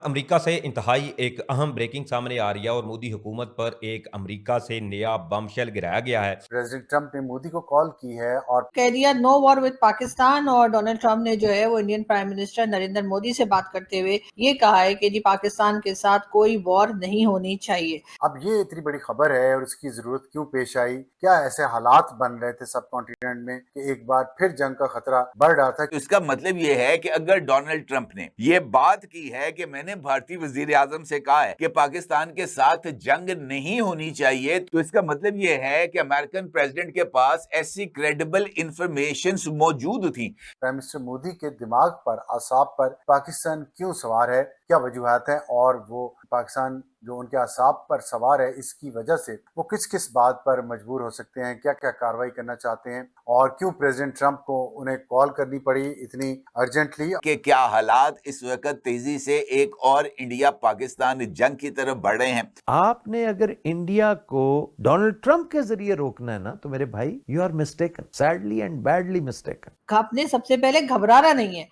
America से इंतहाई एक अहम ब्रेकिंग सामने आ रही है और मोदी हुकूमत पर एक अमेरिका से नया बमशेल गिराया गया है। प्रेसिडेंट ट्रंप ने मोदी को कॉल की है और कह दिया नो वॉर विद पाकिस्तान। और डोनाल्ड ट्रंप ने जो है वो Indian prime minister Narendra Modi से बात करते हुए ये कहा है कि जी पाकिस्तान के साथ कोई वॉर नहीं होनी चाहिए। अब ये इतनी बड़ी खबर है और इसकी जरूरत क्यों पेश आई? क्या ऐसे हालात बन रहे थे सब कॉन्टिनेंट में कि एक बार फिर जंग का खतरा बढ़ रहा था? इसका मतलब ये है कि अगर डोनाल्ड ट्रंप ने ये बात की है कि मैंने भारतीय वजीर आजम से कहा है कि पाकिस्तान के साथ जंग नहीं होनी चाहिए, तो इसका मतलब ये है कि अमेरिकन प्रेसिडेंट के पास ऐसी क्रेडिबल इंफॉर्मेशन मौजूद थी। प्राइम मिनिस्टर मोदी के दिमाग पर, आसाब पर पाकिस्तान क्यों सवार है, क्या वजूहत है, और वो पाकिस्तान जो उनके आसाब पर सवार है इसकी वजह से वो किस किस बात पर मजबूर हो सकते हैं, क्या क्या कार्रवाई करना चाहते हैं, और क्यों प्रेसिडेंट ट्रंप को उन्हें कॉल करनी पड़ी इतनी अर्जेंटली, कि क्या हालात इस वक्त तेजी से एक और इंडिया पाकिस्तान जंग की तरफ बढ़ रहे हैं। आपने अगर इंडिया को डोनाल्ड ट्रंप के जरिए रोकना है ना, तो मेरे भाई you are mistaken, sadly and badly mistaken. आपने सबसे पहले घबराना नहीं है।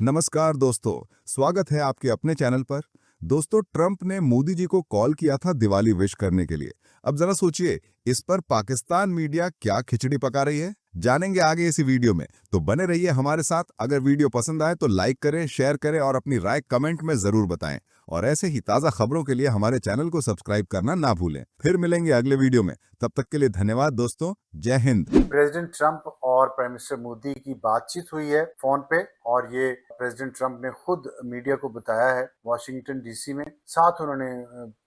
नमस्कार दोस्तों, स्वागत है आपके अपने चैनल पर। दोस्तों, ट्रंप ने मोदी जी को कॉल किया था दिवाली विश करने के लिए। अब जरा सोचिए, इस पर पाकिस्तान मीडिया क्या खिचड़ी पका रही है, जानेंगे आगे इसी वीडियो में। तो बने रहिए हमारे साथ। अगर वीडियो पसंद आए तो लाइक करें, शेयर करें और अपनी राय कमेंट में जरूर बताएं। और ऐसे ही ताज़ा खबरों के लिए हमारे चैनल को सब्सक्राइब करना ना भूलें। फिर मिलेंगे अगले वीडियो में, तब तक के लिए धन्यवाद दोस्तों। जय हिंद। प्रेसिडेंट ट्रंप और प्राइम मिनिस्टर मोदी की बातचीत हुई है फोन पे, और ये प्रेसिडेंट ट्रंप ने खुद मीडिया को बताया है वाशिंगटन डीसी में। साथ उन्होंने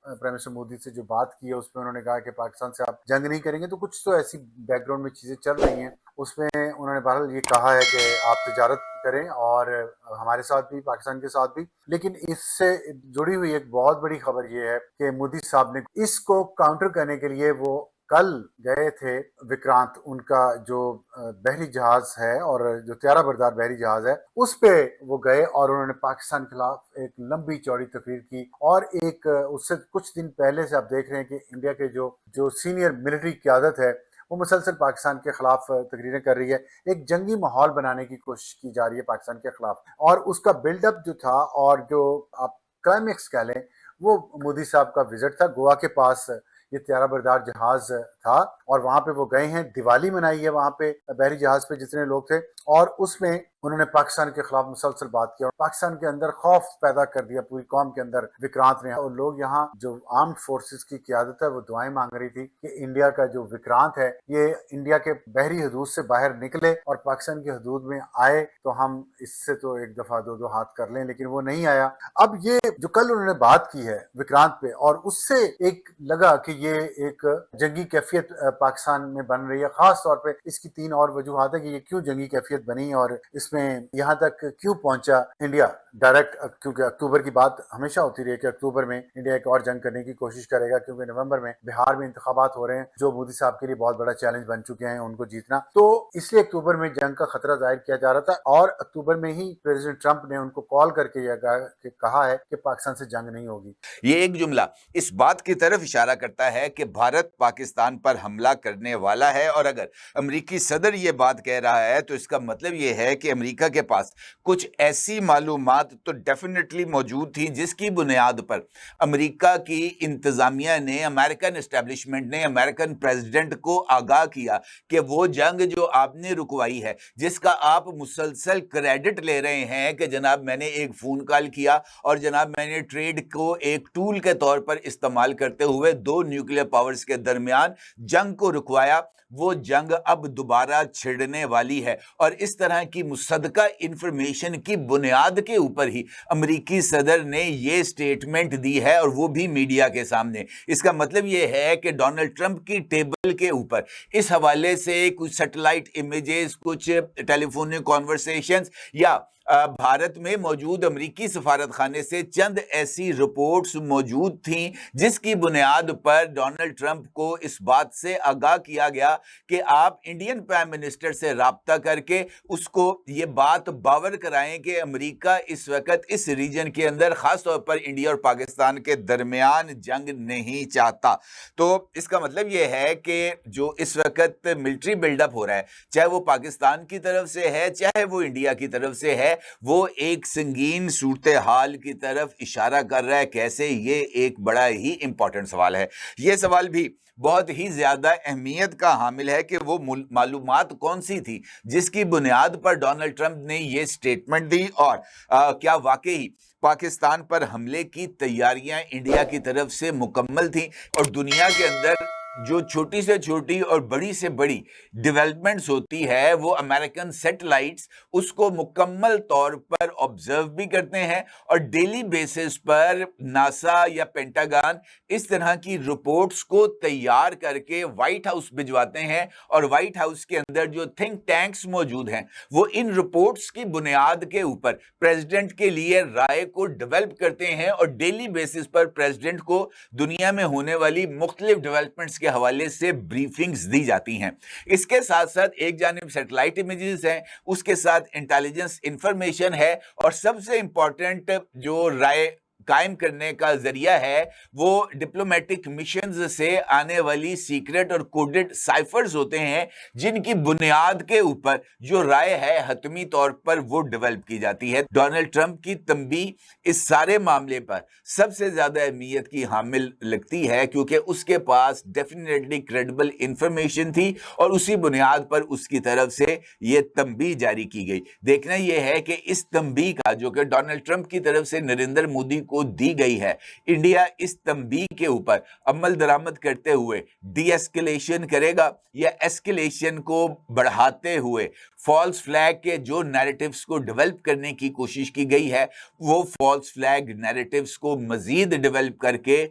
प्राइम मिनिस्टर मोदी से जो बात की है उसमें उन्होंने कहा कि पाकिस्तान से आप जंग नहीं करेंगे, तो कुछ तो ऐसी बैकग्राउंड में चीजें चल रही हैं। उसमें उन्होंने बहरहाल ये कहा है कि आप तिजारत करें और हमारे साथ भी, पाकिस्तान के साथ भी। लेकिन इससे जुड़ी हुई एक बहुत बड़ी खबर ये है कि मोदी साहब ने इसको काउंटर करने के लिए वो कल गए थे विक्रांत, उनका जो बहरी जहाज है और जो त्यारा बरदार बहरी जहाज है, उस पे वो गए और उन्होंने पाकिस्तान के खिलाफ एक लंबी चौड़ी तकरीर की। और एक उससे कुछ दिन पहले से आप देख रहे हैं कि इंडिया के जो सीनियर मिलिट्री क़यादत है वो मुसलसल पाकिस्तान के खिलाफ तकरीरें कर रही है। एक जंगी माहौल बनाने की कोशिश की जा रही है पाकिस्तान के खिलाफ, और उसका बिल्डअप जो था और जो आप क्लाइमेक्स कह लें, वो मोदी साहब का विजिट था। गोवा के पास ये त्यारा बरदार जहाज था और वहां पे वो गए हैं, दिवाली मनाई है वहां पे बहरी जहाज पे जितने लोग थे, और उसमें उन्होंने पाकिस्तान के खिलाफ मुसलसल बात की और पाकिस्तान के अंदर खौफ पैदा कर दिया पूरी कौम के अंदर विक्रांत ने। और लोग यहाँ जो आर्म्ड फोर्सेस की क़यादत है वो दुआएं मांग रही थी कि इंडिया का जो विक्रांत है ये इंडिया के बहरी हदूद से बाहर निकले और पाकिस्तान की हदूद में आए, तो हम इससे तो एक दफा दो हाथ कर लें। लेकिन वो नहीं आया। अब ये जो कल उन्होंने बात की है विक्रांत पे, और उससे एक लगा कि ये एक जंगी कैफियत पाकिस्तान में बन रही है। खास तौर पे इसकी 3 और वजूहत है कि ये क्यों जंगी कैफियत बनी और इसमें यहाँ तक क्यों पहुंचा इंडिया डायरेक्ट। क्योंकि अक्टूबर की बात हमेशा होती रही कि अक्टूबर में इंडिया एक और जंग करने की कोशिश करेगा, क्योंकि नवंबर में बिहार में इंतखाबात हो रहे हैं जो मोदी साहब के लिए बहुत बड़ा चैलेंज बन चुके हैं उनको जीतना। तो इसलिए अक्टूबर में जंग का खतरा जाहिर किया जा रहा था, और अक्टूबर में ही प्रेसिडेंट ट्रंप ने उनको कॉल करके यह कहा है कि पाकिस्तान से जंग नहीं होगी। ये एक जुमला इस बात की तरफ इशारा करता है कि भारत पाकिस्तान पर हमला करने वाला है, और अगर अमेरिकी सदर ये बात कह रहा है तो इसका मतलब ये है कि अमेरिका के पास कुछ ऐसी मालूमात तो डेफिनेटली मौजूद थी जिसकी बुनियाद पर अमेरिका की इंतजामिया ने, अमेरिकन एस्टेब्लिशमेंट ने अमेरिकन प्रेसिडेंट को आगाह किया कि वो जंग जो आपने रुकवाई है, जिसका आप मुसलसल क्रेडिट ले रहे हैं कि जनाब मैंने एक फोन कॉल किया और जनाब मैंने ट्रेड को एक टूल के तौर पर इस्तेमाल करते हुए 2 न्यूक्लियर पावर्स के दरमियान जंग को रुकवाया, वो जंग अब दोबारा छिड़ने वाली है। और इस तरह की मुसद्दका इंफॉर्मेशन की बुनियाद के ऊपर ही अमेरिकी सदर ने ये स्टेटमेंट दी है, और वो भी मीडिया के सामने। इसका मतलब ये है कि डोनाल्ड ट्रंप की टेबल के ऊपर इस हवाले से कुछ सैटेलाइट इमेजेस, कुछ टेलीफोनिक कॉन्वर्सेशंस या भारत में मौजूद अमेरिकी सफारत खाने से चंद ऐसी रिपोर्ट्स मौजूद थीं जिसकी बुनियाद पर डोनाल्ड ट्रंप को इस बात से आगाह किया गया कि आप इंडियन प्राइम मिनिस्टर से राब्ता करके उसको ये बात बावर कराएं कि अमेरिका इस वक्त इस रीजन के अंदर खास तौर पर इंडिया और पाकिस्तान के दरमियान जंग नहीं चाहता। तो इसका मतलब ये है कि जो इस वक्त मिलिट्री बिल्डअप हो रहा है, चाहे वो पाकिस्तान की तरफ से है चाहे वो इंडिया की तरफ से है, वो एक संगीन सूरत हाल की तरफ इशारा कर रहा है। कैसे? ये एक बड़ा ही इंपॉर्टेंट सवाल है। ये सवाल भी बहुत ही ज्यादा अहमियत का हामिल है कि वो मालूमात कौन सी थी जिसकी बुनियाद पर डोनाल्ड ट्रंप ने ये स्टेटमेंट दी, और क्या वाकई पाकिस्तान पर हमले की तैयारियां इंडिया की तरफ से मुकम्मल थी, और दुनिया के अंदर जो छोटी से छोटी और बड़ी से बड़ी डेवलपमेंट्स होती है वो अमेरिकन सैटेलाइट्स उसको मुकम्मल तौर पर ऑब्जर्व भी करते हैं, और डेली बेसिस पर नासा या पेंटागन इस तरह की रिपोर्ट्स को तैयार करके व्हाइट हाउस भिजवाते हैं, और व्हाइट हाउस के अंदर जो थिंक टैंक्स मौजूद हैं वो इन रिपोर्ट्स की बुनियाद के ऊपर प्रेसिडेंट के लिए राय को डेवलप करते हैं, और डेली बेसिस पर प्रेसिडेंट को दुनिया में होने वाली मुख्तलिफ डेवलपमेंट्स के हवाले से ब्रीफिंग्स दी जाती हैं। इसके साथ साथ एक जानिब सैटेलाइट इमेजेस हैं, उसके साथ इंटेलिजेंस इंफॉर्मेशन है, और सबसे इंपॉर्टेंट जो राय कायम करने का जरिया है वो डिप्लोमेटिक मिशंस से आने वाली सीक्रेट और कोडेड साइफर्स होते हैं, जिनकी बुनियाद के ऊपर जो राय है हतमी तौर पर वो डेवलप की जाती है। डोनाल्ड ट्रंप की तंबीह इस सारे मामले पर सबसे ज्यादा अहमियत की हामिल लगती है, क्योंकि उसके पास डेफिनेटली क्रेडिबल इंफॉर्मेशन थी और उसी बुनियाद पर उसकी तरफ से ये तंबीह जारी की गई। देखना यह है कि इस तंबीह का जो कि डोनाल्ड ट्रंप की तरफ से नरेंद्र मोदी को दी गई है, इंडिया इस तंबीह के ऊपर अमल दरामद करते हुए डी एस्केलेशन करेगा या एस्केलेशन को बढ़ाते हुए फॉल्स फ्लैग के जो नैरेटिव्स को डेवलप करने की कोशिश की गई है वो फॉल्स फ्लैग नैरेटिव्स को मजीद डेवलप करके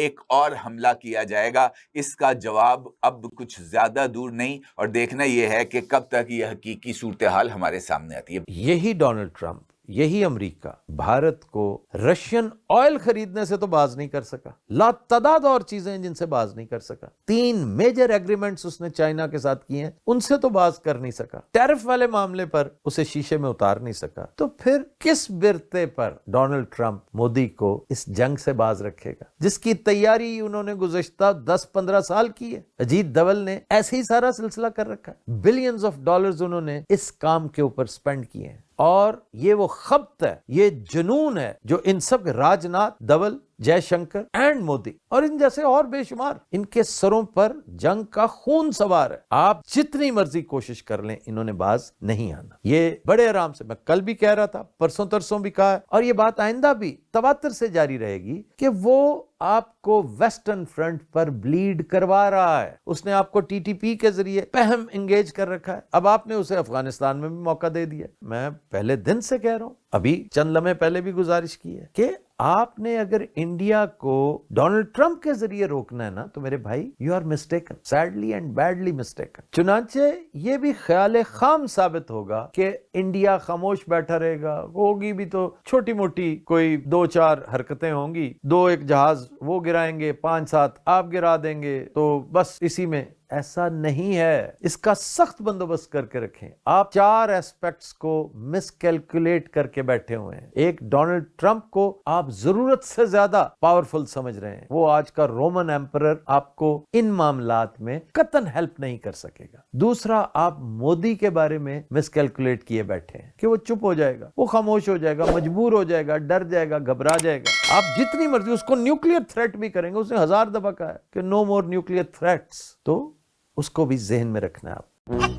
एक और हमला किया जाएगा। इसका जवाब अब कुछ ज्यादा दूर नहीं, और देखना यह है कि कब तक यह हकीकी सूरत हाल हमारे सामने आती है। यही डोनाल्ड ट्रंप, यही अमेरिका भारत को रशियन ऑयल खरीदने से तो बाज नहीं कर सका, लातादाद और चीजें हैं जिनसे बाज नहीं कर सका। 3 मेजर एग्रीमेंट्स उसने चाइना के साथ किए हैं, उनसे तो बाज कर नहीं सका। टैरिफ वाले मामले पर उसे शीशे में उतार नहीं सका। तो फिर किस बिरते पर डोनाल्ड ट्रंप मोदी को इस जंग से बाज रखेगा जिसकी तैयारी उन्होंने गुज़श्ता 10-15 साल की है। अजीत दवल ने ऐसे ही सारा सिलसिला कर रखा है। बिलियंस ऑफ डॉलर्स उन्होंने इस काम के ऊपर स्पेंड किए हैं, और ये वो खब्त है, ये जुनून है जो इन सब राजनाथ, दवल, जयशंकर एंड मोदी और इन जैसे और बेशुमार इनके सरों पर जंग का खून सवार है। आप जितनी मर्जी कोशिश कर लें, इन्होंने बाज नहीं आना। ये बड़े आराम से, मैं कल भी कह रहा था, परसों तरसों भी कहा है, और ये बात आइंदा भी तवातर से जारी रहेगी कि वो आपको वेस्टर्न फ्रंट पर ब्लीड करवा रहा है। उसने आपको टीटीपी के जरिए पहम एंगेज कर रखा है, अब आपने उसे अफगानिस्तान में भी मौका दे दिया। मैं पहले दिन से कह रहा हूं, अभी चंद लम्हे पहले भी गुजारिश की है कि आपने अगर इंडिया को डोनाल्ड ट्रंप के जरिए रोकना है ना, तो मेरे भाई you are mistaken, sadly and badly mistaken. चुनांचे ये भी ख्याल खाम साबित होगा कि इंडिया खामोश बैठा रहेगा, होगी भी तो छोटी मोटी कोई 2-4 हरकतें होंगी, 2-1 जहाज वो गिराएंगे, 5-7 आप गिरा देंगे, तो बस इसी में। ऐसा नहीं है, इसका सख्त बंदोबस्त करके रखें। आप 4 एस्पेक्ट्स को मिसकैलकुलेट करके बैठे हुए हैं। एक, डोनाल्ड ट्रंप को आप जरूरत से ज्यादा पावरफुल समझ रहे हैं। वो आज का रोमन एम्परर आपको इन मामलात में कतन हेल्प नहीं कर सकेगा। दूसरा, आप मोदी के बारे में मिसकैलकुलेट किए बैठे हैं कि वो चुप हो जाएगा, वो खामोश हो जाएगा, मजबूर हो जाएगा, डर जाएगा, घबरा जाएगा। आप जितनी मर्जी उसको न्यूक्लियर थ्रेट भी करेंगे, उसने 1000 दफा कहा है कि नो मोर न्यूक्लियर थ्रेट्स, तो उसको भी जहन में रखना है आप।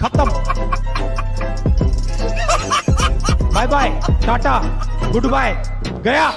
खत्म, bye bye, tata, goodbye, गया।